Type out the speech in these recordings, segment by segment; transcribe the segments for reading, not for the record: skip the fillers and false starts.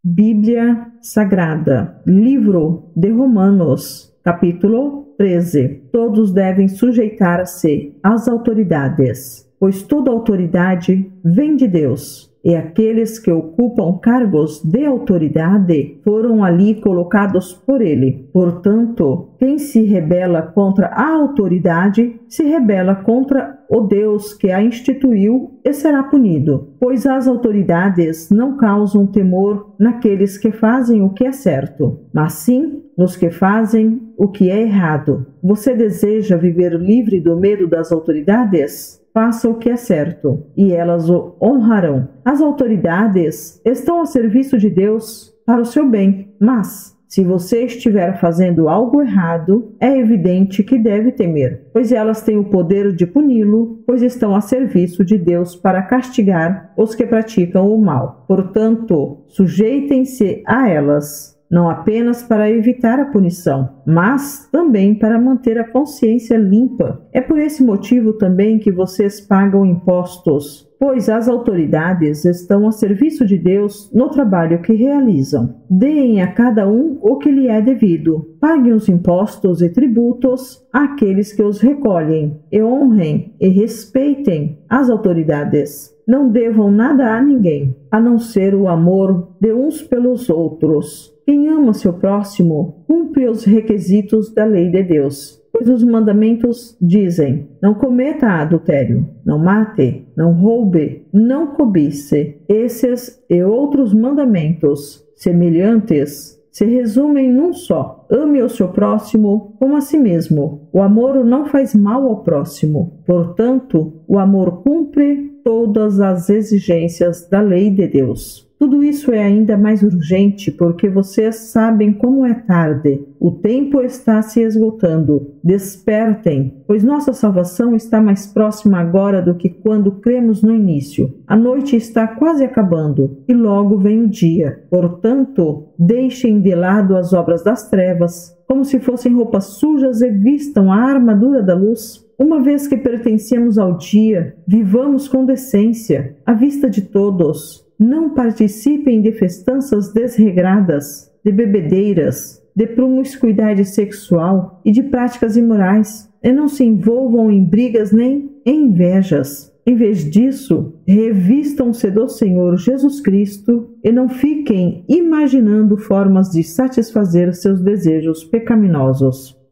Bíblia Sagrada, livro de Romanos, capítulo 13. Todos devem sujeitar-se às autoridades, pois toda autoridade vem de Deus, e aqueles que ocupam cargos de autoridade foram ali colocados por Ele. Portanto, quem se rebela contra a autoridade se rebela contra o Deus que a instituiu e será punido, pois as autoridades não causam temor naqueles que fazem o que é certo, mas sim nos que fazem o que é errado. Você deseja viver livre do medo das autoridades? Faça o que é certo, e elas o honrarão. As autoridades estão a serviço de Deus para o seu bem, mas se você estiver fazendo algo errado, é evidente que deve temer, pois elas têm o poder de puni-lo, pois estão a serviço de Deus para castigar os que praticam o mal. Portanto, sujeitem-se a elas, não apenas para evitar a punição, mas também para manter a consciência limpa. É por esse motivo também que vocês pagam impostos, pois as autoridades estão a serviço de Deus no trabalho que realizam. Deem a cada um o que lhe é devido. Paguem os impostos e tributos àqueles que os recolhem, e honrem e respeitem as autoridades. Não devam nada a ninguém, a não ser o amor de uns pelos outros. Quem ama seu próximo cumpre os requisitos da lei de Deus, pois os mandamentos dizem: não cometa adultério, não mate, não roube, não cobice. Esses e outros mandamentos semelhantes se resumem num só: ame o seu próximo como a si mesmo. O amor não faz mal ao próximo. Portanto, o amor cumpre todas as exigências da lei de Deus. Tudo isso é ainda mais urgente porque vocês sabem como é tarde. O tempo está se esgotando. Despertem, pois nossa salvação está mais próxima agora do que quando cremos no início. A noite está quase acabando e logo vem o dia. Portanto, deixem de lado as obras das trevas, como se fossem roupas sujas, e vistam a armadura da luz. Uma vez que pertencemos ao dia, vivamos com decência, à vista de todos. Não participem de festanças desregradas, de bebedeiras, de promiscuidade sexual e de práticas imorais, e não se envolvam em brigas nem em invejas. Em vez disso, revistam-se do Senhor Jesus Cristo e não fiquem imaginando formas de satisfazer seus desejos pecaminosos.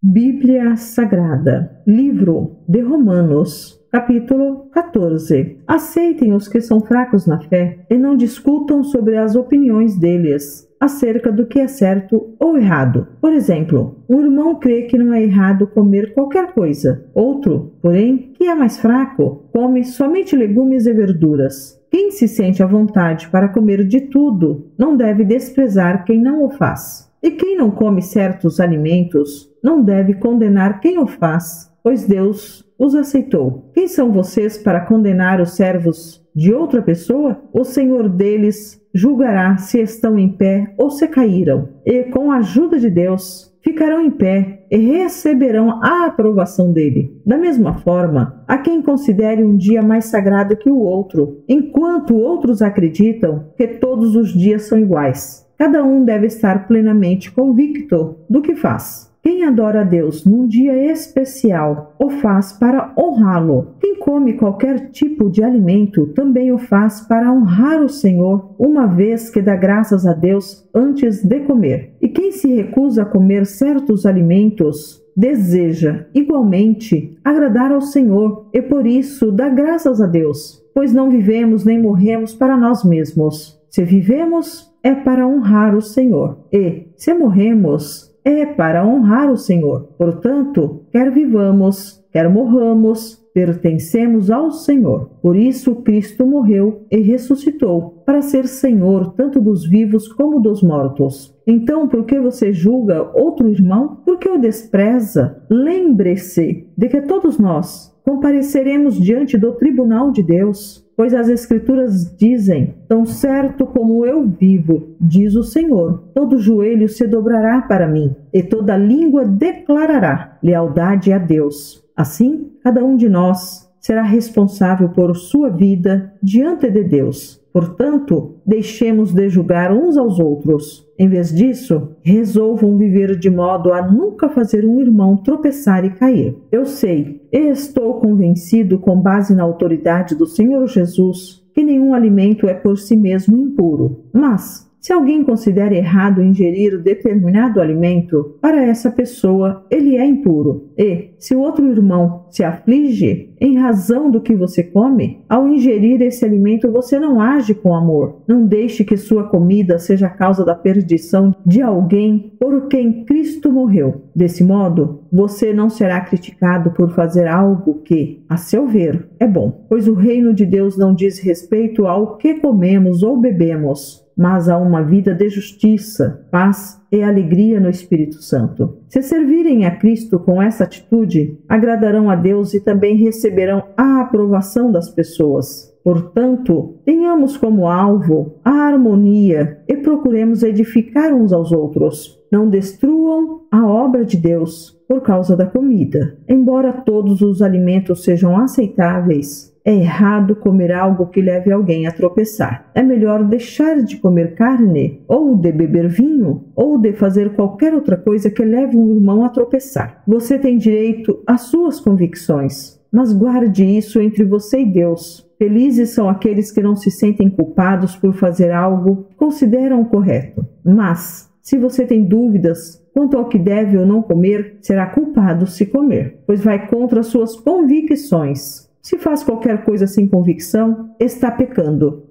Bíblia Sagrada, livro de Romanos, capítulo 14. Aceitem os que são fracos na fé e não discutam sobre as opiniões deles acerca do que é certo ou errado. Por exemplo, um irmão crê que não é errado comer qualquer coisa. Outro, porém, que é mais fraco, come somente legumes e verduras. Quem se sente à vontade para comer de tudo não deve desprezar quem não o faz. E quem não come certos alimentos não deve condenar quem o faz, pois Deus os aceitou. Quem são vocês para condenar os servos de outra pessoa? O Senhor deles julgará se estão em pé ou se caíram, e com a ajuda de Deus ficarão em pé e receberão a aprovação dele. Da mesma forma, há quem considere um dia mais sagrado que o outro, enquanto outros acreditam que todos os dias são iguais. Cada um deve estar plenamente convicto do que faz. Quem adora a Deus num dia especial o faz para honrá-lo. Quem come qualquer tipo de alimento também o faz para honrar o Senhor, uma vez que dá graças a Deus antes de comer. E quem se recusa a comer certos alimentos deseja, igualmente, agradar ao Senhor, e por isso dá graças a Deus, pois não vivemos nem morremos para nós mesmos. Se vivemos, é para honrar o Senhor, e, se morremos, é para honrar o Senhor. Portanto, quer vivamos, quer morramos, pertencemos ao Senhor. Por isso Cristo morreu e ressuscitou, para ser Senhor tanto dos vivos como dos mortos. Então, por que você julga outro irmão? Por que o despreza? Lembre-se de que todos nós compareceremos diante do tribunal de Deus, pois as Escrituras dizem: tão certo como eu vivo, diz o Senhor, todo joelho se dobrará para mim, e toda língua declarará lealdade a Deus. Assim, cada um de nós será responsável por sua vida diante de Deus. Portanto, deixemos de julgar uns aos outros. Em vez disso, resolvam viver de modo a nunca fazer um irmão tropeçar e cair. Eu sei e estou convencido, com base na autoridade do Senhor Jesus, que nenhum alimento é por si mesmo impuro. Mas, se alguém considera errado ingerir determinado alimento, para essa pessoa ele é impuro. E, se o outro irmão se aflige em razão do que você come, ao ingerir esse alimento você não age com amor. Não deixe que sua comida seja a causa da perdição de alguém por quem Cristo morreu. Desse modo, você não será criticado por fazer algo que, a seu ver, é bom, pois o reino de Deus não diz respeito ao que comemos ou bebemos, mas a uma vida de justiça, paz e alegria no Espírito Santo. Se servirem a Cristo com essa atitude, agradarão a Deus e também receberão a aprovação das pessoas. Portanto, tenhamos como alvo a harmonia e procuremos edificar uns aos outros. Não destruam a obra de Deus por causa da comida. Embora todos os alimentos sejam aceitáveis, é errado comer algo que leve alguém a tropeçar. É melhor deixar de comer carne, ou de beber vinho, ou de fazer qualquer outra coisa que leve um irmão a tropeçar. Você tem direito às suas convicções, mas guarde isso entre você e Deus. Felizes são aqueles que não se sentem culpados por fazer algo que consideram correto. Mas, se você tem dúvidas quanto ao que deve ou não comer, será culpado se comer, pois vai contra suas convicções. Se faz qualquer coisa sem convicção, está pecando.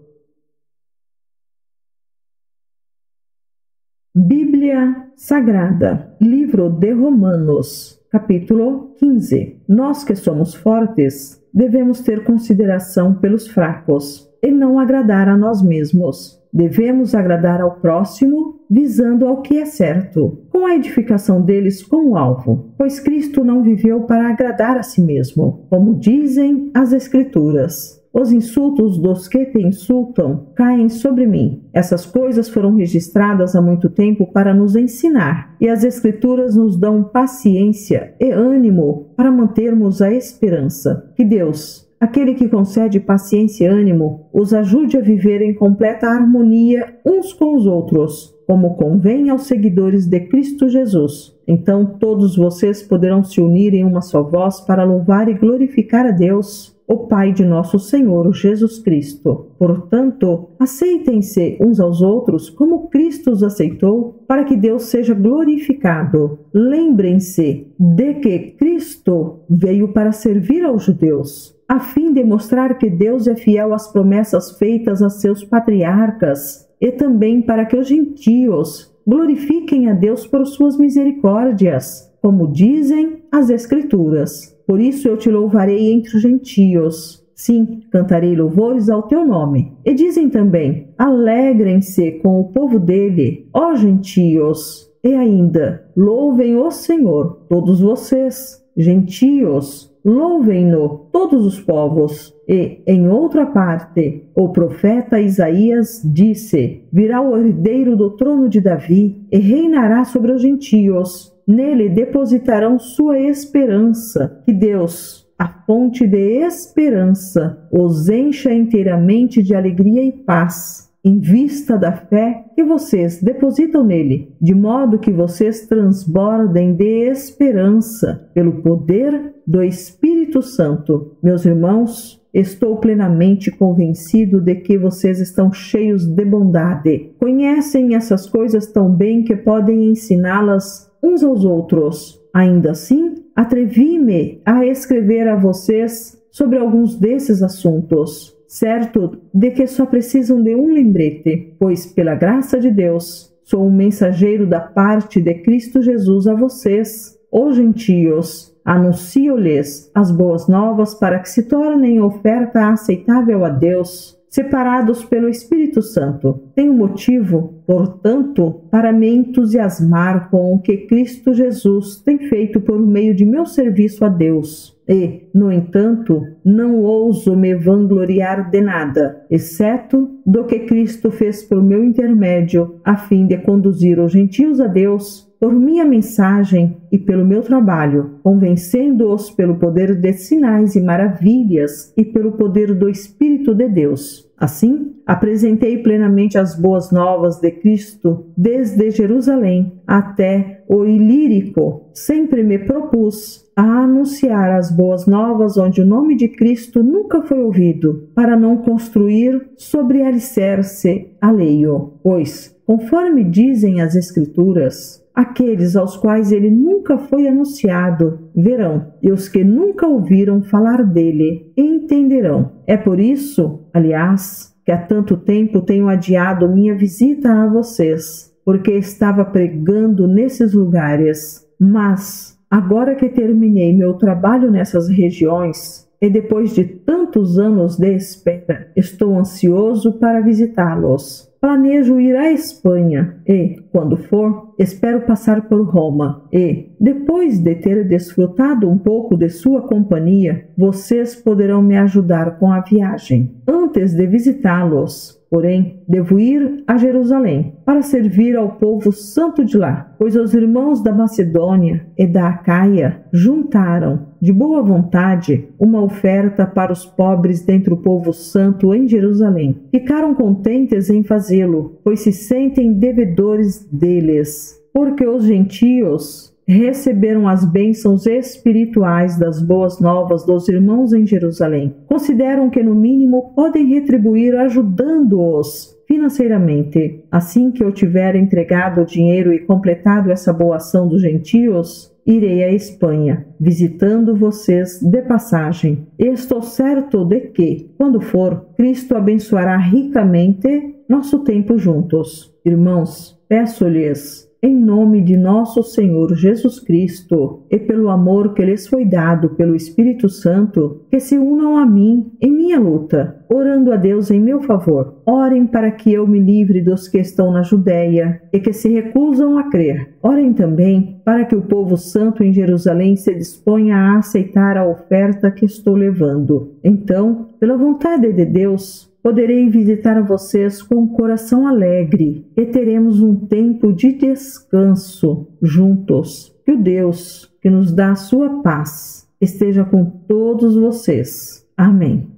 Bíblia Sagrada, livro de Romanos, capítulo 15. Nós que somos fortes, devemos ter consideração pelos fracos e não agradar a nós mesmos. Devemos agradar ao próximo, visando ao que é certo, com a edificação deles como alvo, pois Cristo não viveu para agradar a si mesmo, como dizem as Escrituras. Os insultos dos que te insultam caem sobre mim. Essas coisas foram registradas há muito tempo para nos ensinar, e as Escrituras nos dão paciência e ânimo para mantermos a esperança. Que Deus, aquele que concede paciência e ânimo, os ajude a viver em completa harmonia uns com os outros, como convém aos seguidores de Cristo Jesus. Então todos vocês poderão se unir em uma só voz para louvar e glorificar a Deus, o Pai de nosso Senhor Jesus Cristo. Portanto, aceitem-se uns aos outros como Cristo os aceitou, para que Deus seja glorificado. Lembrem-se de que Cristo veio para servir aos judeus, a fim de mostrar que Deus é fiel às promessas feitas a seus patriarcas, e também para que os gentios glorifiquem a Deus por suas misericórdias, como dizem as Escrituras. Por isso eu te louvarei entre os gentios. Sim, cantarei louvores ao teu nome. E dizem também: alegrem-se com o povo dele, ó gentios. E ainda: louvem o Senhor, todos vocês, gentios. Louvem-no todos os povos. E, em outra parte, o profeta Isaías disse: virá o herdeiro do trono de Davi e reinará sobre os gentios. Nele depositarão sua esperança. Que Deus, a fonte de esperança, os encha inteiramente de alegria e paz, em vista da fé que vocês depositam nele, de modo que vocês transbordem de esperança pelo poder do Espírito Santo. Meus irmãos, estou plenamente convencido de que vocês estão cheios de bondade. Conhecem essas coisas tão bem que podem ensiná-las uns aos outros. Ainda assim, atrevi-me a escrever a vocês sobre alguns desses assuntos, certo de que só precisam de um lembrete, pois, pela graça de Deus, sou um mensageiro da parte de Cristo Jesus a vocês, os gentios, Anuncio-lhes as boas novas para que se tornem oferta aceitável a Deus, separados pelo Espírito Santo. Tenho motivo, portanto, para me entusiasmar com o que Cristo Jesus tem feito por meio de meu serviço a Deus. E, no entanto, não ouso me vangloriar de nada, exceto do que Cristo fez por meu intermédio, a fim de conduzir os gentios a Deus, por minha mensagem e pelo meu trabalho, convencendo-os pelo poder de sinais e maravilhas e pelo poder do Espírito de Deus. Assim, apresentei plenamente as boas novas de Cristo desde Jerusalém até o Ilírico. Sempre me propus a anunciar as boas novas onde o nome de Cristo nunca foi ouvido, para não construir sobre alicerce alheio. Pois, conforme dizem as Escrituras, aqueles aos quais ele nunca foi anunciado verão, e os que nunca ouviram falar dele entenderão. É por isso, aliás, que há tanto tempo tenho adiado minha visita a vocês, porque estava pregando nesses lugares. Mas, agora que terminei meu trabalho nessas regiões, e depois de tantos anos de espera, estou ansioso para visitá-los. Planejo ir à Espanha e, quando for, espero passar por Roma. E, depois de ter desfrutado um pouco de sua companhia, vocês poderão me ajudar com a viagem. Antes de visitá-los, porém, devo ir a Jerusalém para servir ao povo santo de lá, pois os irmãos da Macedônia e da Acaia juntaram, de boa vontade, uma oferta para os pobres dentre o povo santo em Jerusalém. Ficaram contentes em fazê-lo, pois se sentem devedores deles, porque os gentios receberam as bênçãos espirituais das boas novas dos irmãos em Jerusalém. Consideram que, no mínimo, podem retribuir ajudando-os financeiramente. Assim que eu tiver entregado o dinheiro e completado essa boa ação dos gentios, irei à Espanha, visitando vocês de passagem. Estou certo de que, quando for, Cristo abençoará ricamente nosso tempo juntos. Irmãos, peço-lhes, em nome de nosso Senhor Jesus Cristo, e pelo amor que lhes foi dado pelo Espírito Santo, que se unam a mim em minha luta, orando a Deus em meu favor. Orem para que eu me livre dos que estão na Judéia e que se recusam a crer. Orem também para que o povo santo em Jerusalém se disponha a aceitar a oferta que estou levando. Então, pela vontade de Deus, poderei visitar vocês com um coração alegre e teremos um tempo de descanso juntos. Que o Deus que nos dá a sua paz esteja com todos vocês. Amém.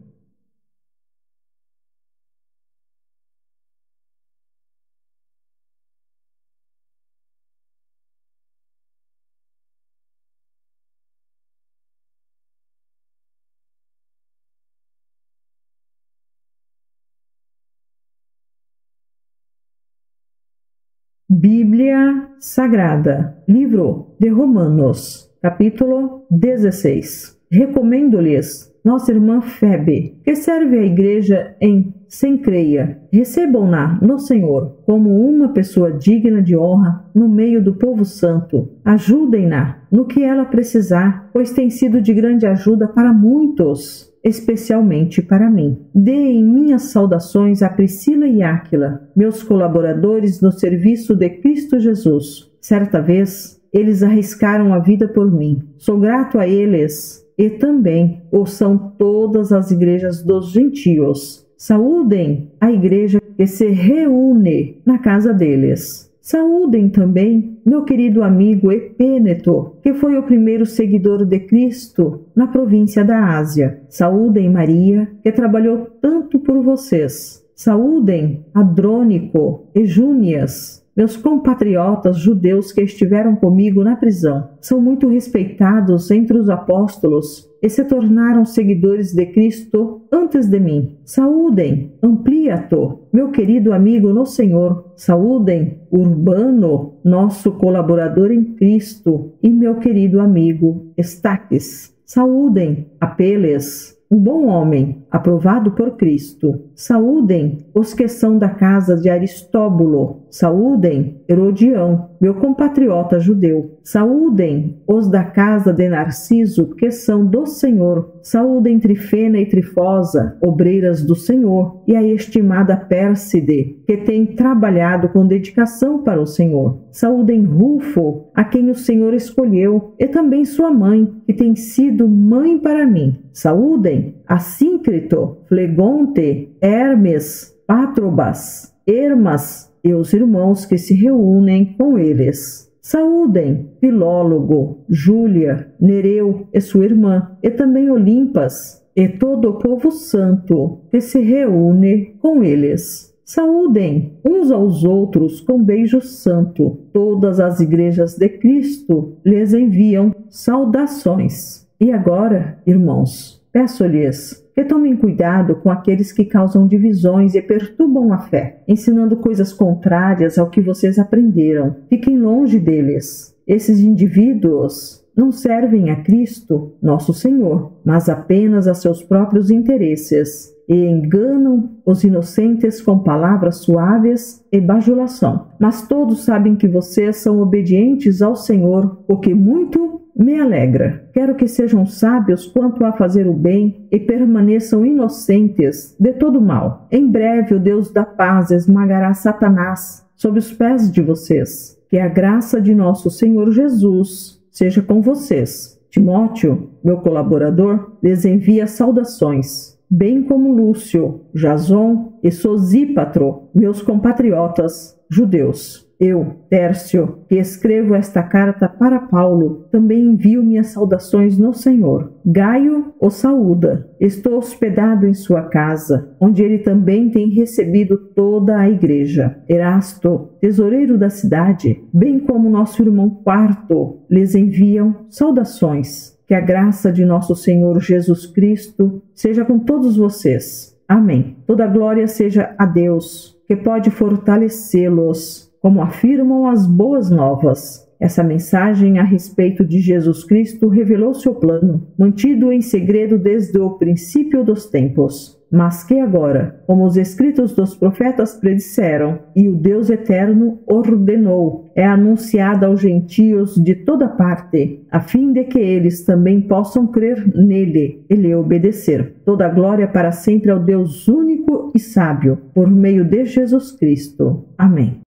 Bíblia Sagrada, livro de Romanos, capítulo 16. Recomendo-lhes nossa irmã Febe, que serve à igreja em Cencreia. Recebam-na no Senhor como uma pessoa digna de honra no meio do povo santo. Ajudem-na no que ela precisar, pois tem sido de grande ajuda para muitos, especialmente para mim. Deem minhas saudações a Priscila e Áquila, meus colaboradores no serviço de Cristo Jesus. Certa vez, eles arriscaram a vida por mim. Sou grato a eles e também o são todas as igrejas dos gentios. Saúdem a igreja que se reúne na casa deles. Saúdem também meu querido amigo Epêneto, que foi o primeiro seguidor de Cristo na província da Ásia. Saúdem Maria, que trabalhou tanto por vocês. Saúdem Adrônico e Júnias, meus compatriotas judeus que estiveram comigo na prisão. São muito respeitados entre os apóstolos e se tornaram seguidores de Cristo antes de mim. Saúdem Ampliato, meu querido amigo no Senhor. Saúdem Urbano, nosso colaborador em Cristo, e meu querido amigo Estaques. Saúdem Apeles, um bom homem, aprovado por Cristo. Saúdem os que são da casa de Aristóbulo. Saúdem Herodião, meu compatriota judeu. Saúdem os da casa de Narciso, que são do Senhor. Saúdem Trifena e Trifosa, obreiras do Senhor, e a estimada Pérside, que tem trabalhado com dedicação para o Senhor. Saúdem Rufo, a quem o Senhor escolheu, e também sua mãe, que tem sido mãe para mim. Saúdem Assíncrito, Flegonte, Hermes, Patrobas, Hermas e os irmãos que se reúnem com eles. Saúdem Filólogo, Júlia, Nereu e sua irmã, e também Olimpas, e todo o povo santo que se reúne com eles. Saúdem uns aos outros com beijo santo. Todas as igrejas de Cristo lhes enviam saudações. E agora, irmãos, peço-lhes que tomem cuidado com aqueles que causam divisões e perturbam a fé, ensinando coisas contrárias ao que vocês aprenderam. Fiquem longe deles. Esses indivíduos não servem a Cristo, nosso Senhor, mas apenas a seus próprios interesses, e enganam os inocentes com palavras suaves e bajulação. Mas todos sabem que vocês são obedientes ao Senhor, o que muito me alegra. Quero que sejam sábios quanto a fazer o bem e permaneçam inocentes de todo mal. Em breve o Deus da paz esmagará Satanás sob os pés de vocês. Que a graça de nosso Senhor Jesus seja com vocês. Timóteo, meu colaborador, lhes envia saudações, bem como Lúcio, Jason e Sosípatro, meus compatriotas judeus. Eu, Tércio, que escrevo esta carta para Paulo, também envio minhas saudações no Senhor. Gaio o saúda. Estou hospedado em sua casa, onde ele também tem recebido toda a igreja. Erasto, tesoureiro da cidade, bem como nosso irmão Quarto, lhes enviam saudações. Que a graça de nosso Senhor Jesus Cristo seja com todos vocês. Amém. Toda glória seja a Deus, que pode fortalecê-los, como afirmam as boas novas. Essa mensagem a respeito de Jesus Cristo revelou seu plano, mantido em segredo desde o princípio dos tempos, mas que agora, como os escritos dos profetas predisseram e o Deus eterno ordenou, é anunciada aos gentios de toda parte, a fim de que eles também possam crer nele e lhe obedecer. Toda glória para sempre ao Deus único e sábio, por meio de Jesus Cristo. Amém.